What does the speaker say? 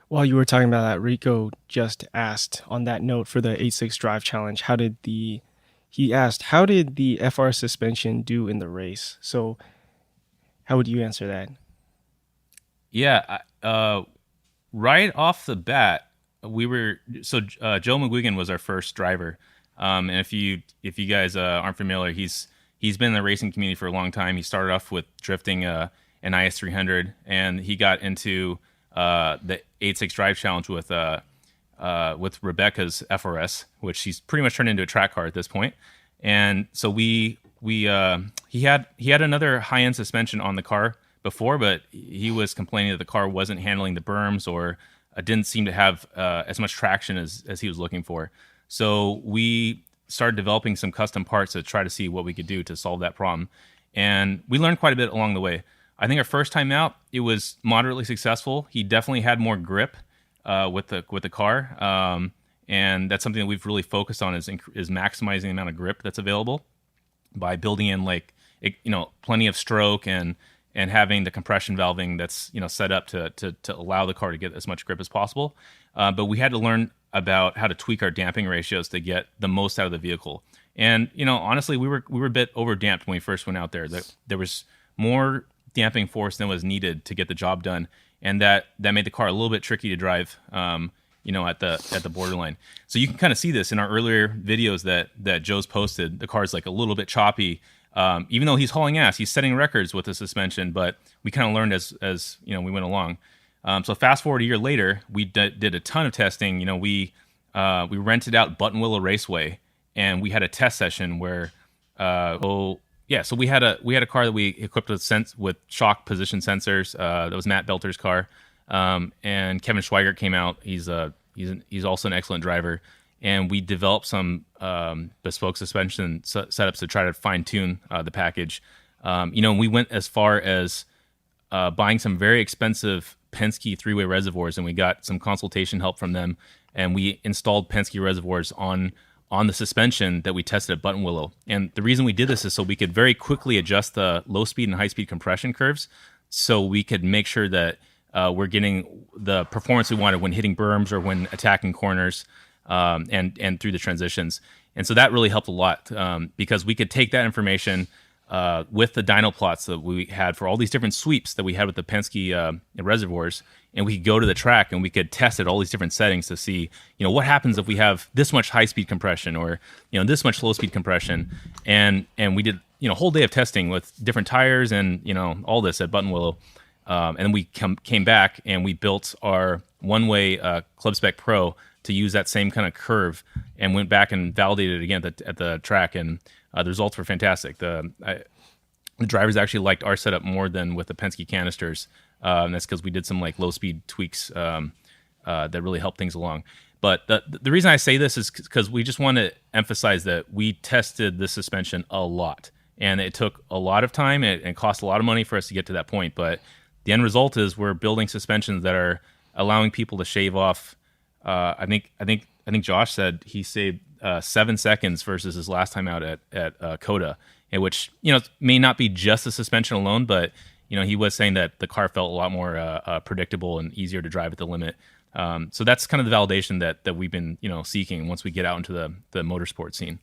While you were talking about that, Rico just asked on that note for the 8.6 drive challenge, he asked, how did the FR suspension do in the race? So how would you answer that? Yeah, right off the bat, we were Joe McGuigan was our first driver, and if you guys aren't familiar, he's been in the racing community for a long time. He started off with drifting an IS 300, and he got into the 8.6 Drive Challenge with Rebecca's FRS, which he's pretty much turned into a track car at this point. And so he had another high end suspension on the car before, but he was complaining that the car wasn't handling the berms or didn't seem to have as much traction as he was looking for. So we started developing some custom parts to try to see what we could do to solve that problem. And we learned quite a bit along the way. I think our first time out, it was moderately successful. He definitely had more grip with the car, and that's something that we've really focused on is maximizing the amount of grip that's available by building in plenty of stroke and having the compression valving that's set up to allow the car to get as much grip as possible. But we had to learn about how to tweak our damping ratios to get the most out of the vehicle. And honestly, we were a bit over damped when we first went out there. There was more damping force than was needed to get the job done, and that made the car a little bit tricky to drive. At the borderline. So you can kind of see this in our earlier videos that Joe's posted. The car's like a little bit choppy. Even though he's hauling ass, he's setting records with the suspension, but we kind of learned as we went along. So fast forward a year later, we did a ton of testing. We rented out Button Willow Raceway, and we had a test session where, so we had a car that we equipped with shock position sensors. That was Matt Belter's car, and Kevin Schweigert came out. He's also an excellent driver, and we developed some bespoke suspension setups to try to fine tune the package. We went as far as buying some very expensive Penske three-way reservoirs, and we got some consultation help from them, and we installed Penske reservoirs on the suspension that we tested at Button Willow. And the reason we did this is so we could very quickly adjust the low speed and high speed compression curves, so we could make sure that we're getting the performance we wanted when hitting berms or when attacking corners, and through the transitions. And so that really helped a lot, because we could take that information with the dyno plots that we had for all these different sweeps that we had with the Penske reservoirs, and we could go to the track and we could test at all these different settings to see, what happens if we have this much high speed compression or, this much low speed compression. And we did, a whole day of testing with different tires and, all this at Button Willow. And then we came back and we built our one-way ClubSpec Pro to use that same kind of curve, and went back and validated it again at the track, and the results were fantastic. The drivers actually liked our setup more than with the Penske canisters, and that's because we did some low-speed tweaks that really helped things along. But the reason I say this is because we just want to emphasize that we tested the suspension a lot, and it took a lot of time and cost a lot of money for us to get to that point. But the end result is we're building suspensions that are allowing people to shave off. I think Josh said he saved 7 seconds versus his last time out at Coda, in which may not be just the suspension alone, but he was saying that the car felt a lot more predictable and easier to drive at the limit. So that's kind of the validation that we've been seeking once we get out into the motorsport scene.